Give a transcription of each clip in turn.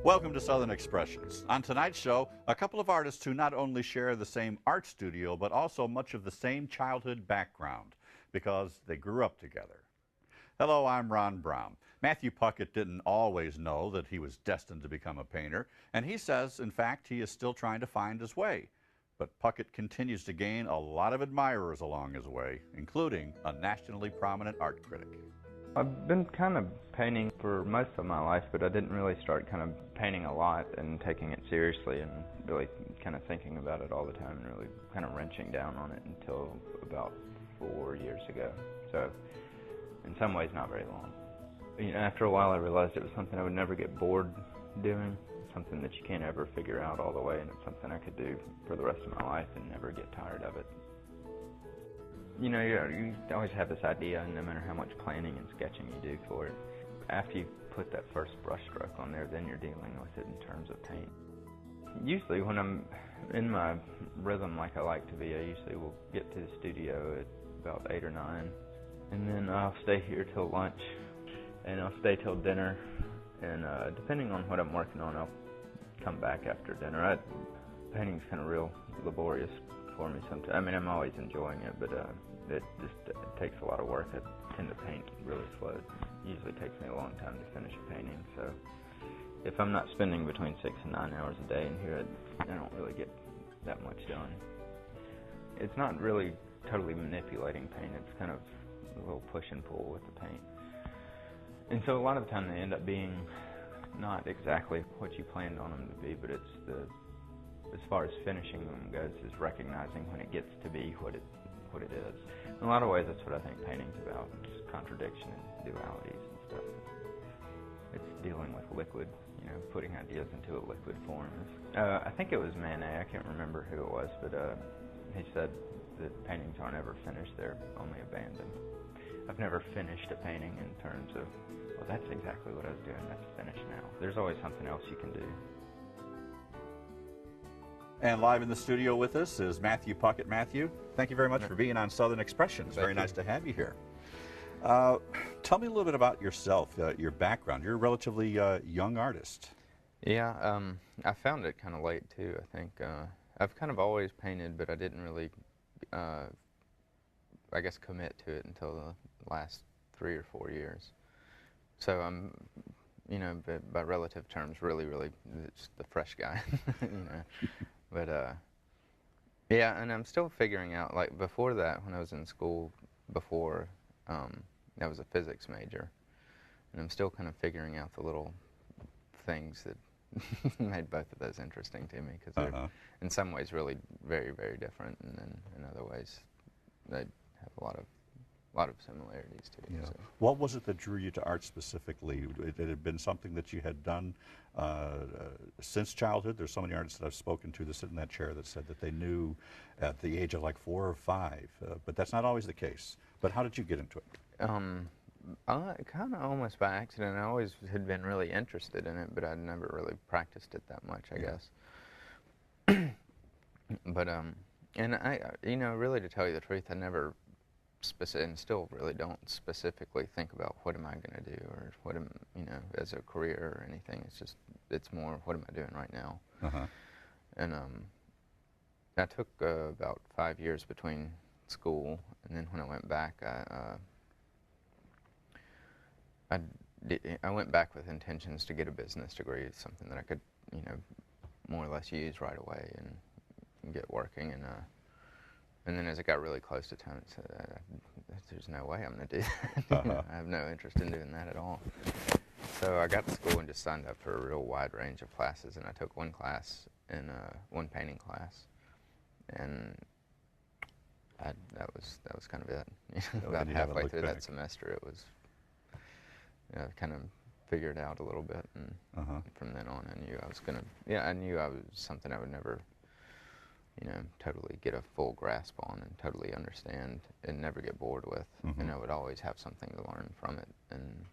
Welcome to Southern Expressions. On tonight's show, a couple of artists who not only share the same art studio, but also much of the same childhood background, because they grew up together. Hello, I'm Ron Brown. Mathew Puckett didn't always know that he was destined to become a painter, and he says, in fact, he is still trying to find his way. But Puckett continues to gain a lot of admirers along his way, including a nationally prominent art critic. I've been kind of painting for most of my life, but I didn't really start kind of painting a lot and taking it seriously and really kind of thinking about it all the time and really kind of wrenching down on it until about 4 years ago. So in some ways not very long. You know, after a while I realized it was something I would never get bored doing, something that you can't ever figure out all the way, and it's something I could do for the rest of my life and never get tired of it. You know, you always have this idea, and no matter how much planning and sketching you do for it, after you put that first brush stroke on there, then you're dealing with it in terms of paint. Usually when I'm in my rhythm like I like to be, I usually will get to the studio at about 8 or 9, and then I'll stay here till lunch, and I'll stay till dinner, and depending on what I'm working on, I'll come back after dinner. Painting's kind of real laborious for me sometimes. I mean, I'm always enjoying it, but it takes a lot of work. I tend to paint really slow. It usually takes me a long time to finish a painting, so if I'm not spending between 6 and 9 hours a day in here, I don't really get that much done. It's not really totally manipulating paint. It's kind of a little push and pull with the paint. And so a lot of the time they end up being not exactly what you planned on them to be, but it's as far as finishing them goes, is recognizing when it gets to be what it is. In a lot of ways, that's what I think painting's about. It's contradiction and dualities and stuff. It's dealing with liquid, you know, putting ideas into a liquid form. I think it was Manet, I can't remember who it was, but he said that paintings aren't ever finished, they're only abandoned. I've never finished a painting in terms of, well, that's exactly what I was doing, that's finished now. There's always something else you can do. And live in the studio with us is Mathew Puckett. Mathew, thank you very much for being on Southern Expressions. Very nice to have you here. Tell me a little bit about yourself, your background. You're a relatively young artist. Yeah, I found it kind of late too, I think. I've kind of always painted, but I didn't really, I guess, commit to it until the last 3 or 4 years. So I'm, you know, by relative terms, really just the fresh guy, you know. But, yeah, and I'm still figuring out, like, before that, when I was in school, before, I was a physics major, and I'm still kind of figuring out the little things that made both of those interesting to me, because they're, in some ways, really very, very different, and then in other ways, they have a lot of similarities too. Yeah. So. What was it that drew you to art specifically? It had been something that you had done since childhood. There's so many artists that I've spoken to that sit in that chair that said that they knew at the age of like 4 or 5, but that's not always the case. But how did you get into it? Kind of almost by accident. I always had been really interested in it, but I'd never really practiced it that much, I guess. But, and you know, really to tell you the truth, I never and still really don't specifically think about what am I going to do or what am, you know, as a career or anything. It's just, it's more what am I doing right now. And I took about 5 years between school, and then when I went back, I went back with intentions to get a business degree, something that I could, you know, more or less use right away and get working. And then as it got really close to time, I said, there's no way I'm going to do that. You know, I have no interest in doing that at all. So I got to school and just signed up for a real wide range of classes, and I took one class, one painting class, and that was kind of it. You know, about halfway through that semester, it was, you know, kind of figured out a little bit, and from then on, I knew I was going to. Yeah, I knew I was something I would never, you know, totally get a full grasp on and totally understand and never get bored with. And I would always have something to learn from it, and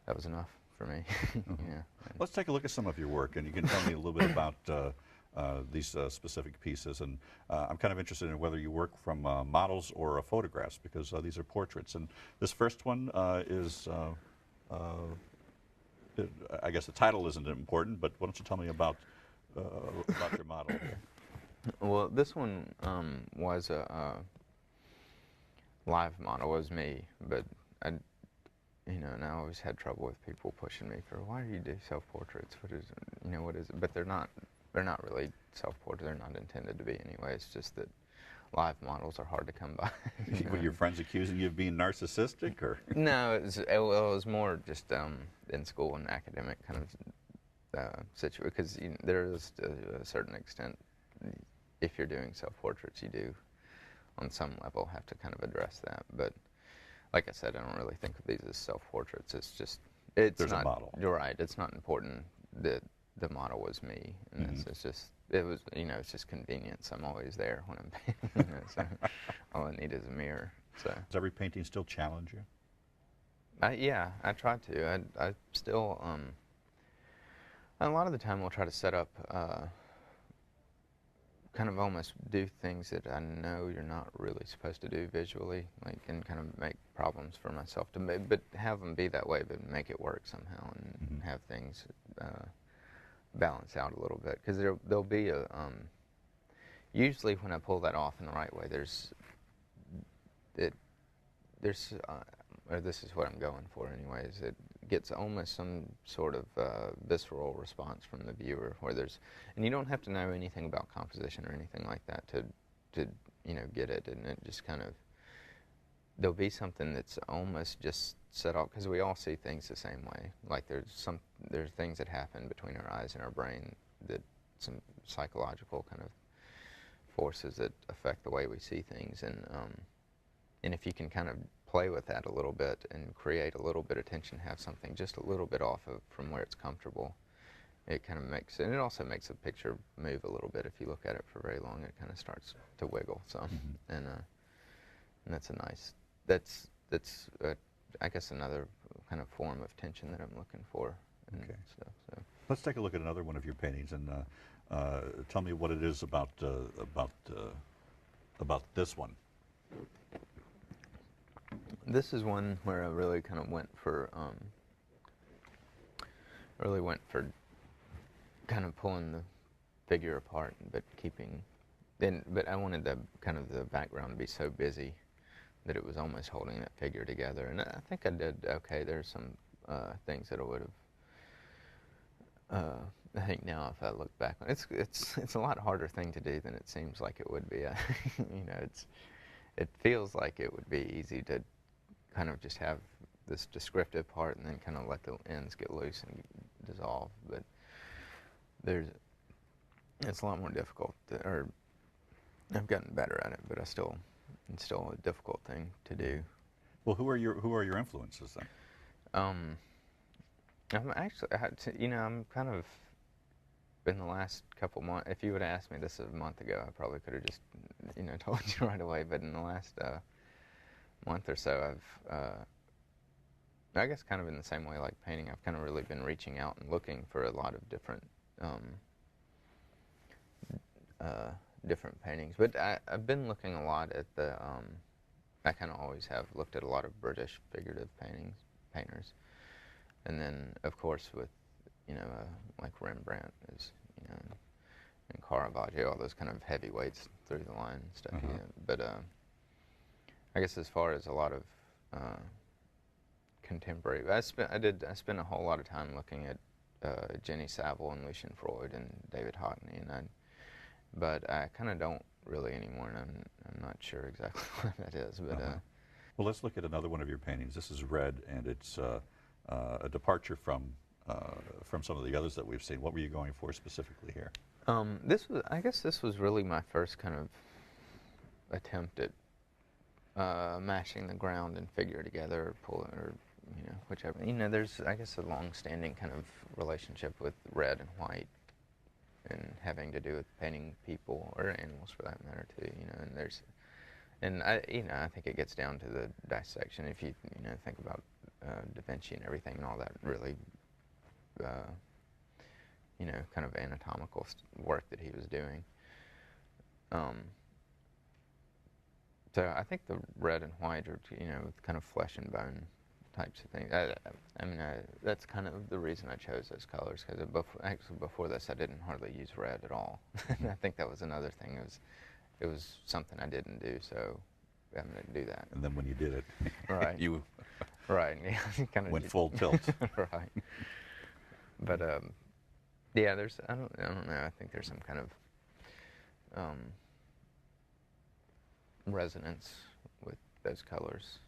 that was enough for me. Yeah. Let's take a look at some of your work, and you can tell me a little bit about these specific pieces. And I'm kind of interested in whether you work from models or photographs, because these are portraits. And this first one is I guess the title isn't important, but why don't you tell me about your model here? Well, this one was a live model. It was me, but I, and I always had trouble with people pushing me for, why do you do self-portraits? What is it? What is it? But they're not really self-portraits. They're not intended to be anyway. It's just that live models are hard to come by. Were your friends accusing you of being narcissistic, or? No, it was more just in school and academic kind of situation, because there is to a certain extent, if you're doing self-portraits, you do, on some level, have to kind of address that. But like I said, I don't really think of these as self-portraits. It's just, it's There's not, a model. You're right. It's not important that the model was me. And it's just, it was, it's just convenience. I'm always there when I'm painting. So all I need is a mirror. So Does every painting still challenge you? yeah, I try to. I still, a lot of the time we'll try to set up, kind of almost do things that I know you're not really supposed to do visually, like, and kind of make problems for myself to make, but have them be that way, but make it work somehow, and have things balance out a little bit. Because there'll be a, usually when I pull that off in the right way, or this is what I'm going for anyways, it gets almost some sort of visceral response from the viewer, where and you don't have to know anything about composition or anything like that to get it, and it just kind of, there'll be something that's almost just set off, because we all see things the same way. Like there's things that happen between our eyes and our brain, that some psychological kind of forces that affect the way we see things, and if you can kind of play with that a little bit and create a little bit of tension, have something just a little bit off from where it's comfortable, it kind of makes, and it also makes a picture move a little bit. If you look at it for very long, it kind of starts to wiggle some, and that's a nice, that's I guess another kind of form of tension that I'm looking for. And stuff, so. Let's take a look at another one of your paintings, and tell me what it is about this one. This is one where I really kind of went for kind of pulling the figure apart, but but I wanted the kind of the background to be so busy that it was almost holding that figure together, and I think I did okay. There's some things that I would have. I think now, if I look back, it's a lot harder thing to do than it seems like it would be. It feels like it would be easy to kind of just have this descriptive part and then kind of let the ends get loose and dissolve, but it's a lot more difficult, or I've gotten better at it, but it's still a difficult thing to do. Well, who are your influences then? I'm actually, I'm kind of, in the last couple months, if you would have asked me this a month ago, I probably could have just, told you right away, but in the last month or so, I guess kind of in the same way like painting, I've kind of really been reaching out and looking for a lot of different different paintings. But I've been looking a lot at I kind of always have looked at a lot of British figurative painters. And then, of course, with, like Rembrandt is, and Caravaggio, all those kind of heavyweights through the line and stuff. Yeah. But I guess as far as a lot of contemporary, I spent a whole lot of time looking at Jenny Savile and Lucian Freud and David Hockney, but I kind of don't really anymore, and I'm not sure exactly what that is. But well, let's look at another one of your paintings. This is Red, and it's a departure from some of the others that we've seen. What were you going for specifically here? I guess this was really my first kind of attempt at mashing the ground and figure together, or pulling, or whichever. There's, I guess, a long-standing kind of relationship with red and white, and having to do with painting people or animals for that matter too. And I think it gets down to the dissection. If you think about Da Vinci and everything and all that really, kind of anatomical work that he was doing. So I think the red and white are, kind of flesh and bone types of things. I mean, that's kind of the reason I chose those colors, because actually before this I didn't hardly use red at all. I think that was another thing. It was something I didn't do, so I'm going to do that. And then when you did it, right, you right, yeah, kind of went full tilt. right. But yeah, I don't know. I think there's some kind of resonance with those colors,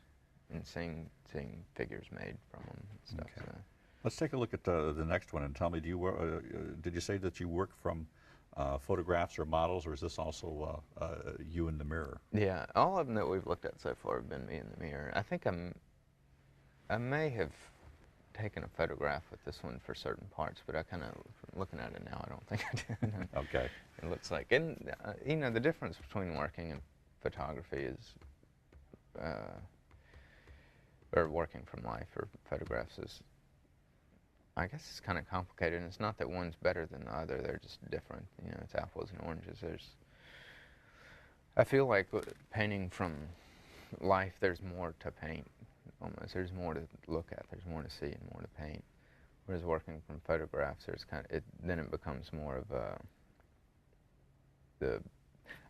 and seeing figures made from them and stuff. Okay. So. Let's take a look at the next one and tell me, did you say that you work from photographs or models, or is this also you in the mirror? Yeah, all of them that we've looked at so far have been me in the mirror. I think I may have taken a photograph with this one for certain parts, but I kind of, looking at it now, I don't think I did. Okay. It looks like, and you know, the difference between working in photography is, or working from life or photographs is, I guess it's kind of complicated, and it's not that one's better than the other, they're just different. You know, it's apples and oranges. I feel like painting from life, there's more to paint, almost. There's more to look at, there's more to see and more to paint. Whereas working from photographs, there's then it becomes more of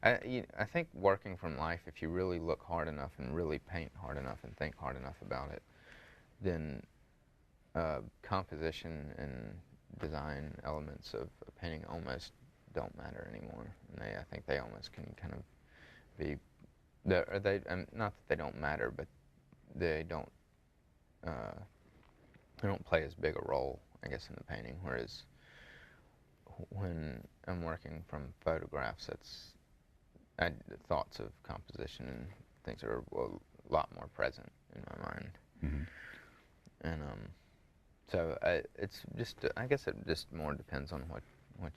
I think working from life, if you really look hard enough and really paint hard enough and think hard enough about it, then composition and design elements of a painting almost don't matter anymore. And I think they almost can kind of be, not that they don't matter, but they don't play as big a role, I guess, in the painting. Whereas when I'm working from photographs, thoughts of composition and things are a lot more present in my mind. Mm-hmm. And so it's just, I guess it just more depends on what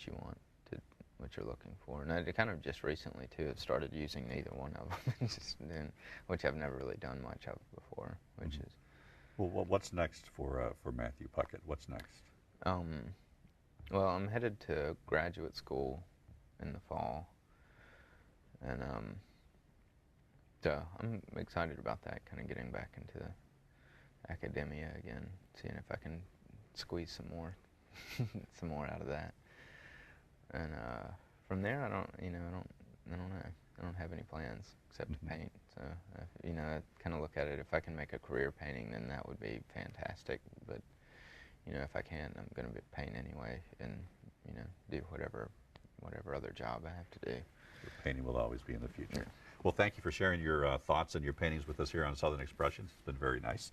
you want to, what you're looking for. And I kind of just recently too have started using neither one of them, which I've never really done much of before. Which mm-hmm. is well, what's next for Mathew Puckett? What's next? Well, I'm headed to graduate school in the fall, and so I'm excited about that. Kind of getting back into academia again, seeing if I can squeeze some more out of that. And from there, I don't know. I don't have any plans except to paint. So you know, I kind of look at it. If I can make a career painting, then that would be fantastic. But you know, if I can't, I'm going to paint anyway, and you know, do whatever other job I have to do. So painting will always be in the future. Yeah. Well, thank you for sharing your thoughts and your paintings with us here on Southern Expressions. It's been very nice,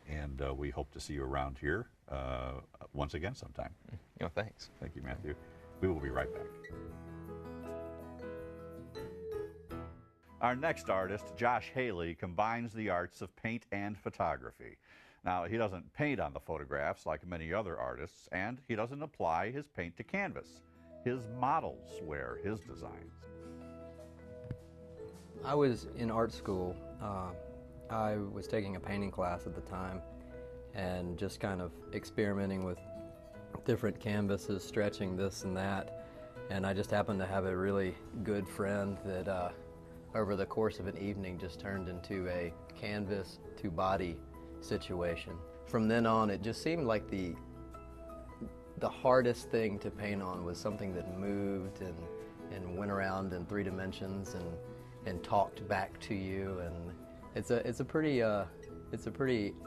and we hope to see you around here once again sometime. Oh, thanks. Thank you, Mathew. We will be right back. Our next artist, Josh Hailey, combines the arts of paint and photography. Now, he doesn't paint on the photographs like many other artists, and he doesn't apply his paint to canvas. His models wear his designs. I was in art school. I was taking a painting class at the time and just kind of experimenting with different canvases, stretching this and that. And I just happened to have a really good friend that over the course of an evening just turned into a canvas to body situation. From then on, it just seemed like the hardest thing to paint on was something that moved and went around in 3 dimensions and talked back to you. And it's a pretty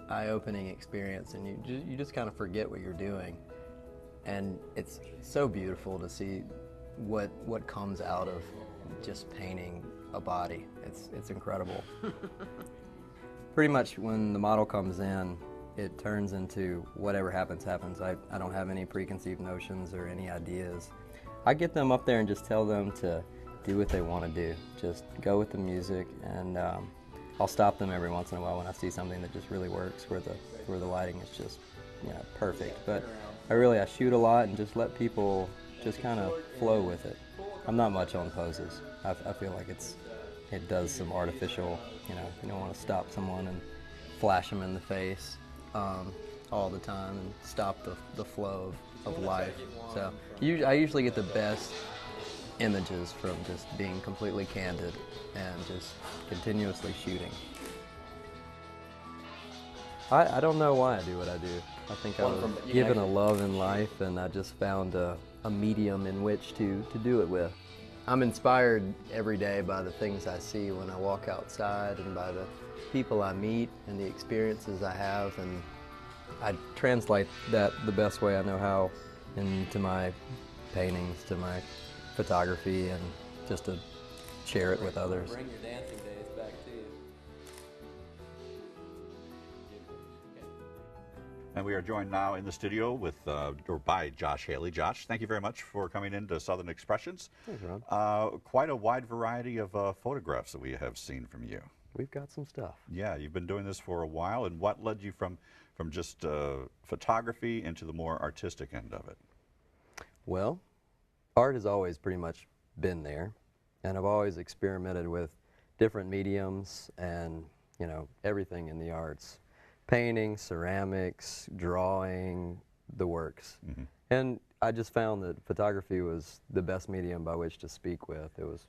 eye-opening experience, and you just kind of forget what you're doing. And it's so beautiful to see what comes out of just painting a body. It's incredible. Pretty much when the model comes in, it turns into whatever happens. I don't have any preconceived notions or any ideas. I get them up there and just tell them to do what they want to do. Just go with the music, and I'll stop them every once in a while when I see something that just really works, where the lighting is just perfect. But I shoot a lot and just let people just kind of flow with it. I'm not much on poses. I feel like it does some artificial, you don't want to stop someone and flash them in the face all the time and stop the flow of life. So I usually get the best images from just being completely candid and just continuously shooting. I don't know why I do what I do. I think I was given a love in life, and I just found a medium in which to do it with. I'm inspired every day by the things I see when I walk outside and by the people I meet and the experiences I have, and I translate that the best way I know how into my paintings, to my photography, and just to share it with others. Bring your dancing days back to you. And we are joined now in the studio with, or by Josh Hailey. Josh, thank you very much for coming into Southern Expressions. Thanks, Ron. Quite a wide variety of photographs that we have seen from you. We've got some stuff. Yeah, you've been doing this for a while, and what led you from just photography into the more artistic end of it? Well, art has always pretty much been there, and I've always experimented with different mediums and, you know, everything in the arts. Painting, ceramics, drawing, the works. Mm-hmm. And I just found that photography was the best medium by which to speak with. It was,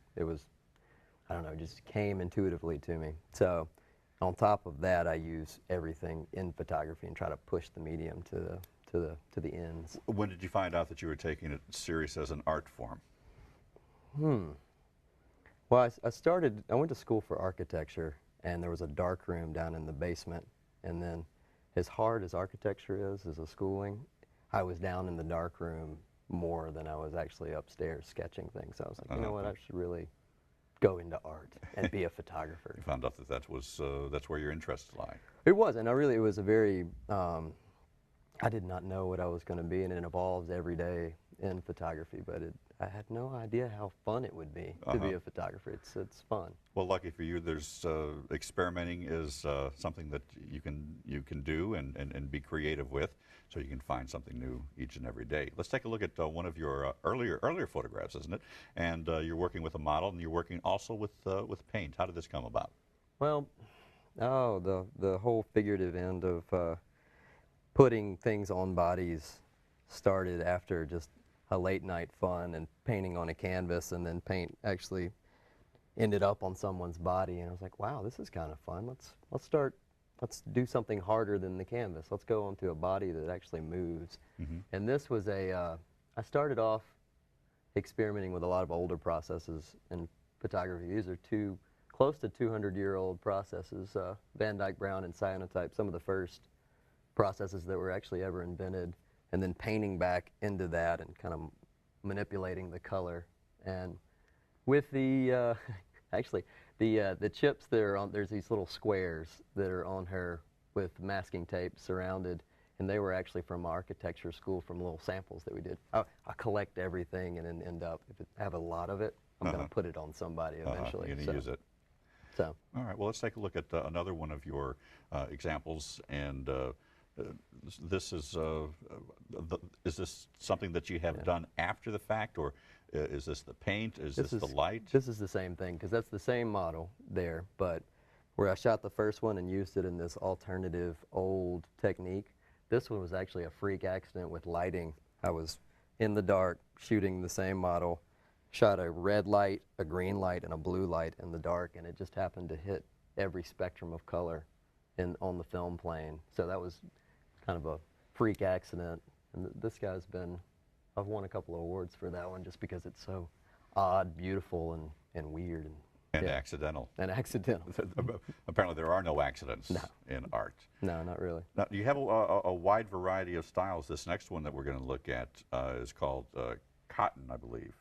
I don't know, it just came intuitively to me. So on top of that, I use everything in photography and try to push the medium to the ends. When did you find out that you were taking it serious as an art form? Well, I went to school for architecture, and there was a dark room down in the basement. And then, as hard as architecture is as a schooling, I was down in the dark room more than I was actually upstairs sketching things. So I was like, you know what, I should really go into art and be a photographer. You found out that that's where your interests lie. It was, and it was a very, I did not know what I was going to be, and it evolves every day in photography, but I had no idea how fun it would be to be a photographer. It's fun. Well, lucky for you, there's experimenting is something that you can do and be creative with, so you can find something new each and every day. Let's take a look at one of your earlier photographs, isn't it? And you're working with a model, and you're working also with paint. How did this come about? Well, the whole figurative end of putting things on bodies started after just a late night fun and painting on a canvas, and then paint actually ended up on someone's body, and I was like, wow, this is kind of fun. Let's do something harder than the canvas. Let's go onto a body that actually moves. Mm-hmm. And this was I started off experimenting with a lot of older processes in photography. These are close to 200-year-old processes, Van Dyke Brown and cyanotype, some of the first processes that were actually ever invented, and then painting back into that and kind of manipulating the color. And with the, actually, the chips that are on, there's these little squares that are on her with masking tape surrounded, and they were actually from architecture school, from little samples that we did. I collect everything and then end up, if I have a lot of it, I'm going to put it on somebody eventually. You're going to use it. So. All right, well, let's take a look at another one of your examples, and this is this something that you have done after the fact, or is this the paint? Is this the light? This is the same thing, because that's the same model there, but where I shot the first one and used it in this alternative old technique, this one was actually a freak accident with lighting. I was in the dark shooting the same model, shot a red light, a green light, and a blue light in the dark, and it just happened to hit every spectrum of color on the film plane. So that was kind of a freak accident, and this guy's I've won a couple of awards for that one just because it's so odd, beautiful, and weird. And accidental. And accidental. Apparently there are no accidents in art. No, not really. Now, you have a wide variety of styles. This next one that we're going to look at is called Cotton, I believe,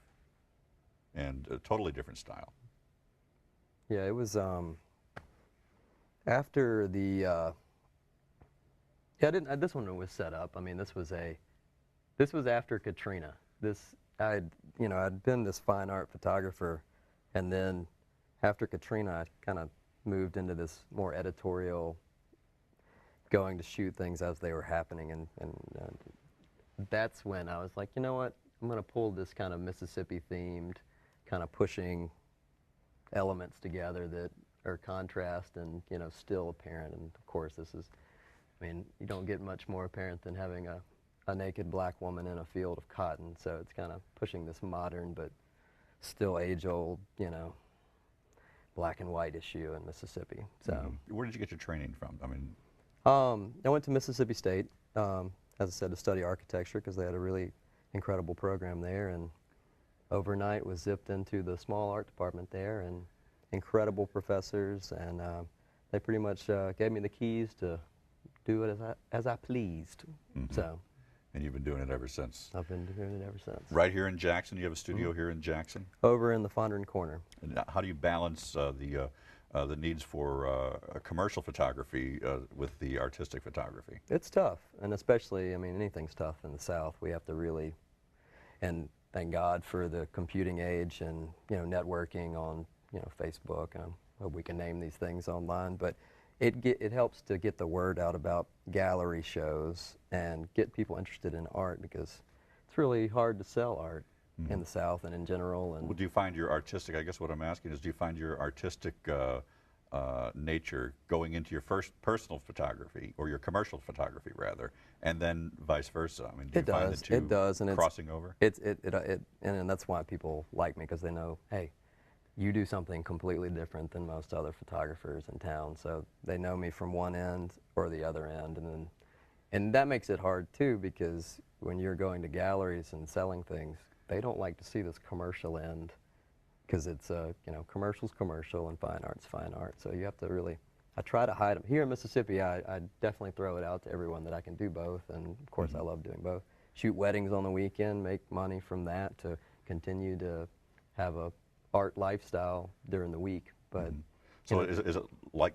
and a totally different style. Yeah, it was after the this one was set up. I mean, this was after Katrina. I'd been this fine art photographer, and then after Katrina, I kind of moved into this more editorial, going to shoot things as they were happening, and that's when I was like, you know what, I'm going to pull this kind of Mississippi-themed, kind of pushing elements together that are contrast and, you know, still apparent. And of course, you don't get much more apparent than having a naked black woman in a field of cotton. So it's kind of pushing this modern but still age-old, you know, black and white issue in Mississippi. So where did you get your training from? I mean, I went to Mississippi State, as I said, to study architecture because they had a really incredible program there, and overnight was zipped into the small art department there, and incredible professors, and they pretty much gave me the keys to do it as I pleased. So. And you've been doing it ever since. I've been doing it ever since. Right here in Jackson, you have a studio here in Jackson? Over in the Fondren Corner. And how do you balance the needs for commercial photography with the artistic photography? It's tough, and especially, I mean, anything's tough in the South. We have to really, and thank God for the computing age and, you know, networking on, you know, Facebook. I hope we can name these things online, but it helps to get the word out about gallery shows and get people interested in art, because it's really hard to sell art in the South and in general. And well, do you find your artistic, I guess what I'm asking is, do you find your artistic nature going into your first personal photography, or your commercial photography rather, and then vice versa? I mean, do you find the two it does, and crossing over? And that's why people like me, because they know, hey, you do something completely different than most other photographers in town. So they know me from one end or the other end, and that makes it hard too, because when you're going to galleries and selling things, they don't like to see this commercial end, because it's you know, commercial's commercial and fine art's fine art. So you have to really, I try to hide them. Here in Mississippi, I definitely throw it out to everyone that I can do both, and of course I love doing both. Shoot weddings on the weekend, make money from that to continue to have a art lifestyle during the week. But so is it like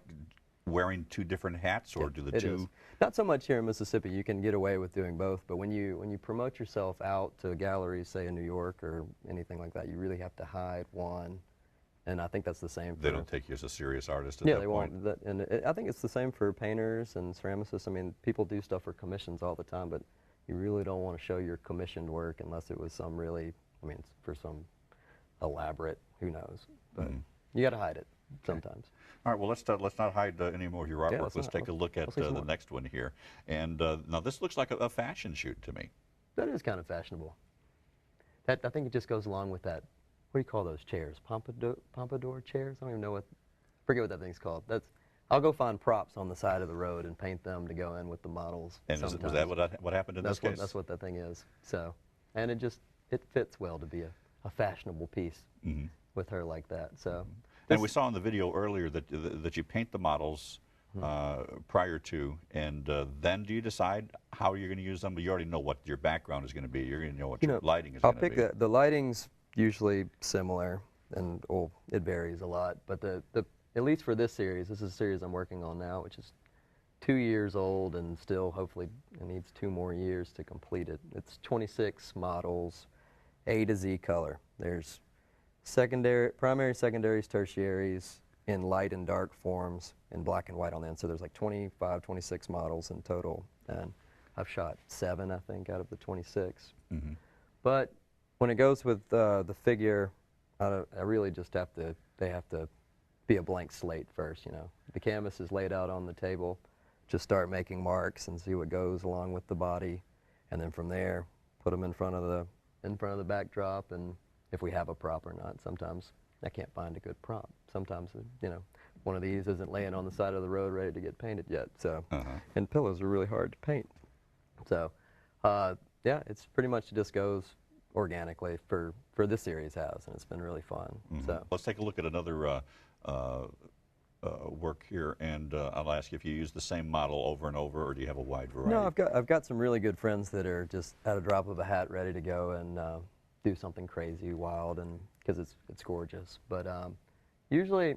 wearing two different hats, or do the two? Is. Not so much here in Mississippi. You can get away with doing both, but when you promote yourself out to galleries, say in New York or anything like that, you really have to hide one. And I think that's the same for... They don't take you as a serious artist at that point? Yeah, they won't. And I think it's the same for painters and ceramicists. I mean, people do stuff for commissions all the time, but you really don't want to show your commissioned work unless it was some really, I mean, for some elaborate, who knows. But you got to hide it sometimes. All right, well, let's not hide any more of your artwork. Yeah, let's take a look at the next one here. And now this looks like a fashion shoot to me. That is kind of fashionable. I think it just goes along with that. What do you call those chairs? Pompadour chairs? I don't even know forget what that thing's called. I'll go find props on the side of the road and paint them to go in with the models. And was that what happened in this case? That's what that thing is. So, and it fits well to be a fashionable piece with her like that. So, and we saw in the video earlier that you paint the models prior to, and then do you decide how you're going to use them? But you already know what your background is going to be. You're going to know what your lighting is going to be. The lighting's usually similar, and it varies a lot. But at least for this is a series I'm working on now, which is 2 years old and still hopefully it needs 2 more years to complete it. It's 26 models, A to Z color. There's primary, secondaries, tertiaries in light and dark forms in black and white on the end. So there's like 25, 26 models in total, and I've shot 7, I think, out of the 26. But when it goes with the figure, I really just they have to be a blank slate first, you know. The canvas is laid out on the table, just start making marks and see what goes along with the body, and then from there, put them in front of the backdrop, and if we have a prop or not. Sometimes I can't find a good prop. Sometimes, you know, one of these isn't laying on the side of the road ready to get painted yet. So, and pillows are really hard to paint. So, yeah, it's pretty much just goes organically for this series has, and it's been really fun. So let's take a look at another work here, and I'll ask you if you use the same model over and over, or do you have a wide variety? No, I've got some really good friends that are just at a drop of a hat ready to go and do something crazy, wild, and because it's gorgeous. But usually,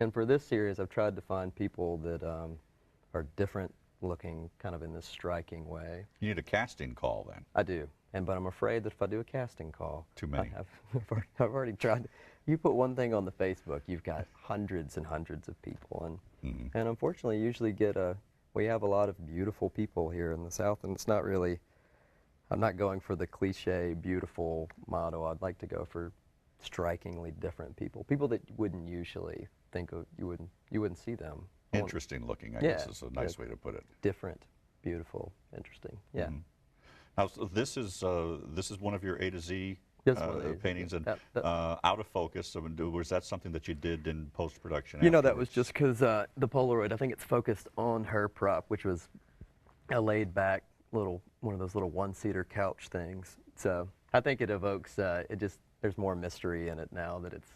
and for this series, I've tried to find people that are different looking, kind of in this striking way. You need a casting call then. I do, but I'm afraid that if I do a casting call, too many. I've already tried. You put one thing on the Facebook, you've got hundreds and hundreds of people, and unfortunately, you usually we have a lot of beautiful people here in the South, and it's not really. I'm not going for the cliche beautiful motto. I'd like to go for strikingly different people that you wouldn't usually think of. You wouldn't see them. Interesting looking, I guess is a nice way to put it. Different, beautiful, interesting. Yeah. Now, so this is one of your A to Z Just one of these. paintings and That- out of focus. So was that something that you did in post-production? You know, that was afterwards? just because the Polaroid, I think it's focused on her prop, which was a laid-back one of those little one-seater couch things. So I think it evokes, there's more mystery in it now that it's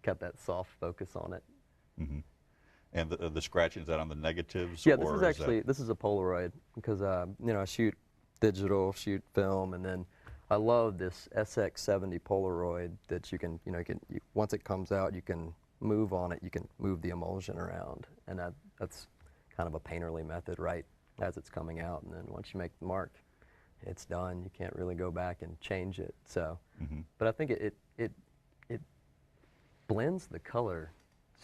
got that soft focus on it. Mm-hmm. And the scratching, is that on the negatives? Yeah, or this is a Polaroid because, you know, I shoot digital, shoot film, and then I love this SX70 Polaroid that you can, once it comes out, you can move on it, you can move the emulsion around, and that's kind of a painterly method, right, as it's coming out, and then once you make the mark, it's done. You can't really go back and change it. So, but I think it blends the color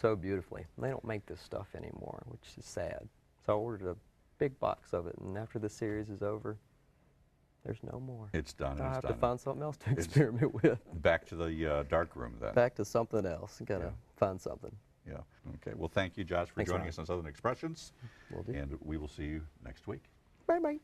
so beautifully. They don't make this stuff anymore, which is sad. So I ordered a big box of it, and after the series is over, there's no more. It's done. I It's have done. to find something else to experiment with. Back to the dark room then. Back to something else. Gotta find something. Yeah. Okay. Well, thank you, Josh, for Thanks, joining Ryan. us on Southern Expressions. Will do. And we will see you next week. Bye-bye.